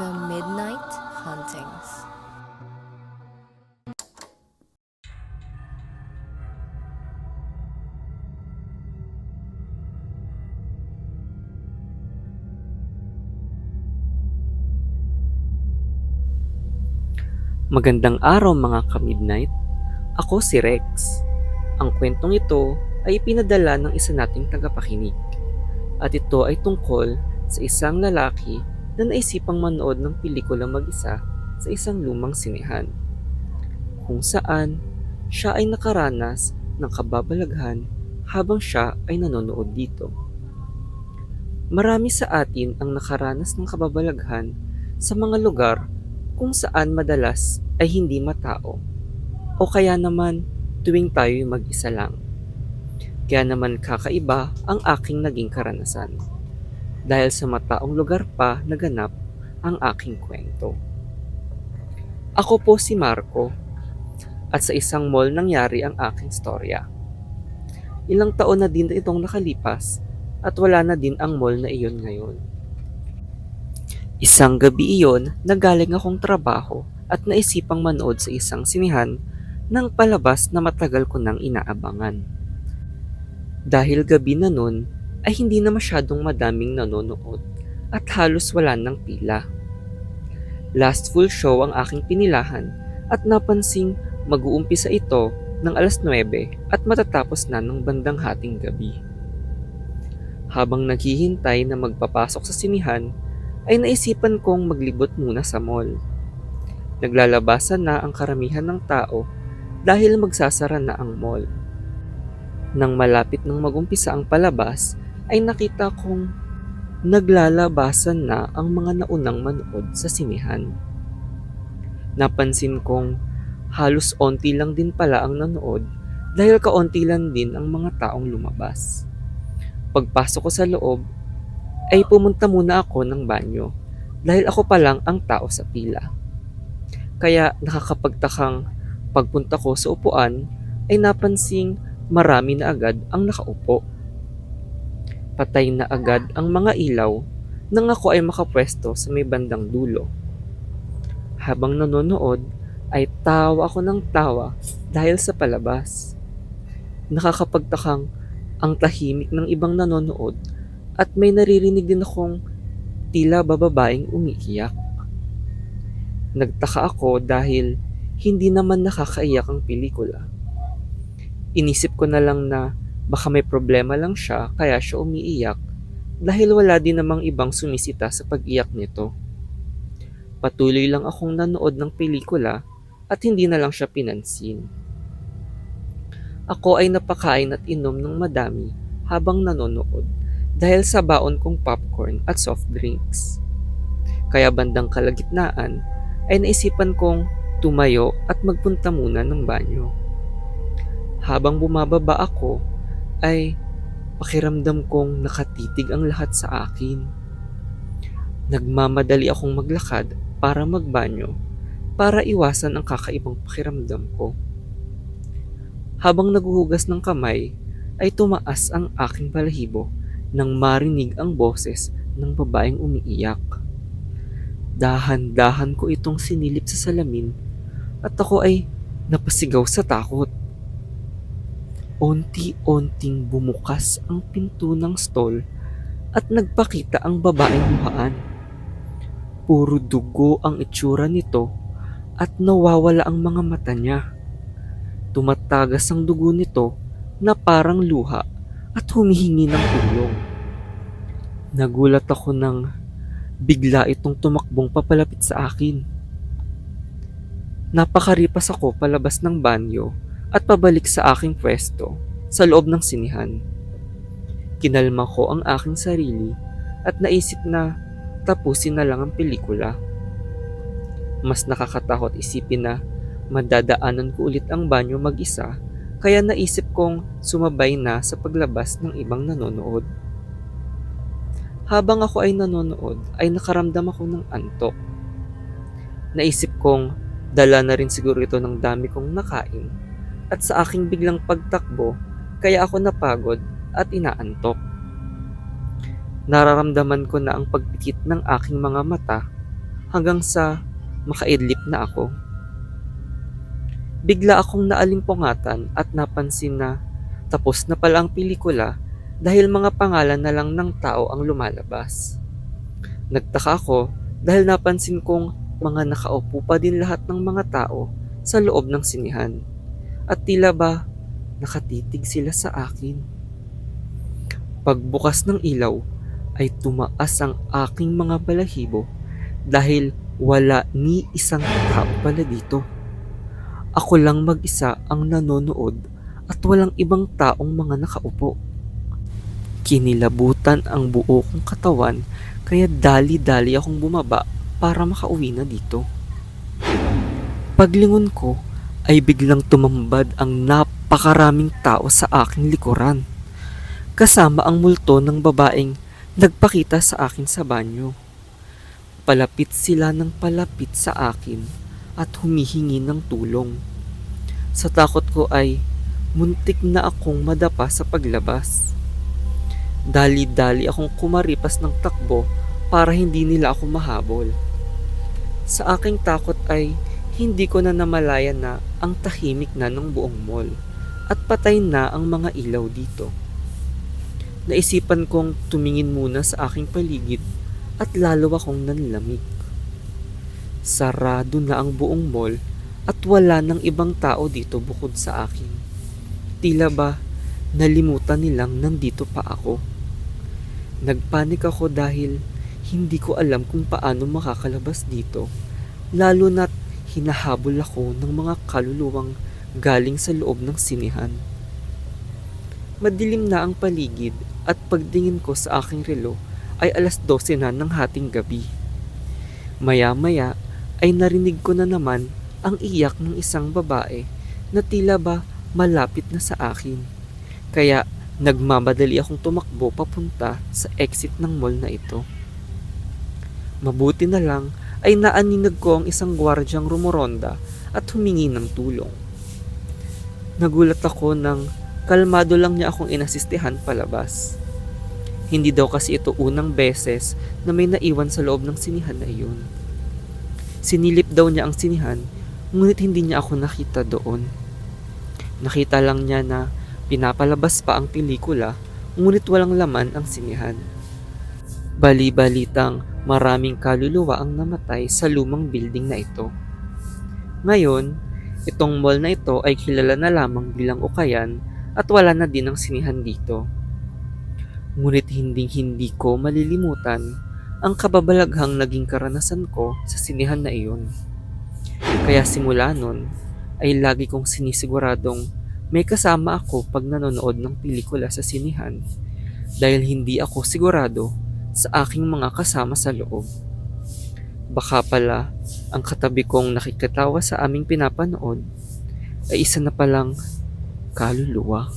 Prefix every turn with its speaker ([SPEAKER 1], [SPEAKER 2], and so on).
[SPEAKER 1] The Midnight Hauntings.
[SPEAKER 2] Magandang araw mga ka-midnight. Ako si Rex. Ang kwentong ito ay pinadala ng isa nating tagapakinig. At ito ay tungkol sa isang lalaki na naisipang manood ng pelikula mag-isa sa isang lumang sinehan. Kung saan siya ay nakaranas ng kababalaghan habang siya ay nanonood dito. Marami sa atin ang nakaranas ng kababalaghan sa mga lugar kung saan madalas ay hindi matao o kaya naman tuwing tayo'y mag-isa lang. Kaya naman kakaiba ang aking naging karanasan dahil sa mataong lugar pa naganap ang aking kwento. Ako po si Marco at sa isang mall nangyari ang aking storya. Ilang taon na din itong nakalipas at wala na din ang mall na iyon ngayon. Isang gabi iyon na galing akong trabaho at naisipang manood sa isang sinihan ng palabas na matagal ko nang inaabangan. Dahil gabi na nun ay hindi na masyadong madaming nanonood at halos wala ng pila. Last full show ang aking pinilahan at napansing mag-uumpisa ito ng alas 9 at matatapos na ng bandang hating gabi. Habang naghihintay na magpapasok sa sinihan, ay naisipan kong maglibot muna sa mall. Naglalabasan na ang karamihan ng tao dahil magsasara na ang mall. Nang malapit nang magumpisa ang palabas, ay nakita kong naglalabasan na ang mga naunang manood sa sinihan. Napansin kong halos onti lang din pala ang nanood dahil kaunti lang din ang mga taong lumabas. Pagpasok ko sa loob, ay pumunta muna ako ng banyo dahil ako pa lang ang tao sa pila. Kaya nakakapagtakang pagpunta ko sa upuan ay napansing marami na agad ang nakaupo. Patay na agad ang mga ilaw nang ako ay makapwesto sa may bandang dulo. Habang nanonood ay tawa ako ng tawa dahil sa palabas. Nakakapagtakang ang tahimik ng ibang nanonood at may naririnig din akong tila bababaeng umiiyak. Nagtaka ako dahil hindi naman nakakaiyak ang pelikula. Inisip ko na lang na baka may problema lang siya kaya siya umiiyak dahil wala din namang ibang sumisita sa pag-iyak nito. Patuloy lang akong nanood ng pelikula at hindi na lang siya pinansin. Ako ay napakain at inom ng madami habang nanonood dahil sa baon kong popcorn at soft drinks. Kaya bandang kalagitnaan ay naisipan kong tumayo at magpunta muna ng banyo. Habang bumababa ako ay pakiramdam kong nakatitig ang lahat sa akin. Nagmamadali akong maglakad para magbanyo para iwasan ang kakaibang pakiramdam ko. Habang naguhugas ng kamay ay tumaas ang aking balahibo nang marinig ang boses ng babaeng umiiyak. Dahan-dahan ko itong sinilip sa salamin at ako ay napasigaw sa takot. Unti-unting bumukas ang pinto ng stall at nagpakita ang babaeng luhaan. Puro dugo ang itsura nito at nawawala ang mga mata niya. Tumatagas ang dugo nito na parang luha at humihingi ng tulong. Nagulat ako nang bigla itong tumakbong papalapit sa akin. Napakaripas ako palabas ng banyo at pabalik sa aking pwesto sa loob ng sinihan. Kinalma ko ang aking sarili at naisip na tapusin na lang ang pelikula. Mas nakakatakot isipin na madadaanan ko ulit ang banyo mag-isa kaya naisip kong sumabay na sa paglabas ng ibang nanonood. Habang ako ay nanonood ay nakaramdam ako ng antok. Naisip kong dala na rin siguro ito ng dami kong nakain at sa aking biglang pagtakbo kaya ako napagod at inaantok. Nararamdaman ko na ang pagpikit ng aking mga mata hanggang sa makaidlip na ako. Bigla akong naalimpungatan at napansin na tapos na pala ang pelikula dahil mga pangalan na lang ng tao ang lumalabas. Nagtaka ako dahil napansin kong mga nakaupo pa din lahat ng mga tao sa loob ng sinihan at tila ba nakatitig sila sa akin. Pagbukas ng ilaw ay tumaas ang aking mga balahibo dahil wala ni isang tao pala dito. Ako lang mag-isa ang nanonood at walang ibang taong mga nakaupo. Kinilabutan ang buo kong katawan kaya dali-dali akong bumaba para makauwi na dito. Paglingon ko ay biglang tumambad ang napakaraming tao sa aking likuran. Kasama ang multo ng babaeng nagpakita sa akin sa banyo. Palapit sila ng palapit sa akin at humihingi ng tulong. Sa takot ko ay muntik na akong madapa sa paglabas. Dali-dali akong kumaripas ng takbo para hindi nila ako mahabol. Sa aking takot ay hindi ko na namalayan na ang tahimik na ng buong mall at patay na ang mga ilaw dito. Naisipan kong tumingin muna sa aking paligid at lalo akong nanlamig. Sarado na ang buong mall at wala ng ibang tao dito bukod sa akin. Tila ba nalimutan nilang nandito pa ako. Nagpanik ako dahil hindi ko alam kung paano makakalabas dito, lalo na't hinahabol ako ng mga kaluluwang galing sa loob ng sinihan. Madilim na ang paligid at pagtingin ko sa aking relo ay 12:00 na ng hating gabi. Maya-maya ay narinig ko na naman ang iyak ng isang babae na tila ba malapit na sa akin. Kaya nagmamadali akong tumakbo papunta sa exit ng mall na ito. Mabuti na lang ay naaninag ko ang isang gwardyang rumoronda at humingi ng tulong. Nagulat ako nang kalmado lang niya akong inasistihan palabas. Hindi daw kasi ito unang beses na may naiwan sa loob ng sinihan na iyon. Sinilip daw niya ang sinihan, ngunit hindi niya ako nakita doon. Nakita lang niya na pinapalabas pa ang pelikula, ngunit walang laman ang sinihan. Bali-balitang maraming kaluluwa ang namatay sa lumang building na ito. Ngayon, itong mall na ito ay kilala na lamang bilang Ukayan at wala na din ang sinihan dito. Ngunit hindi ko malilimutan ang kababalaghang naging karanasan ko sa sinihan na iyon. Kaya simula nun ay lagi kong sinisiguradong may kasama ako pag nanonood ng pelikula sa sinihan dahil hindi ako sigurado sa aking mga kasama sa loob. Baka pala ang katabi kong nakikitawa sa aming pinapanood ay isa na palang kaluluwa.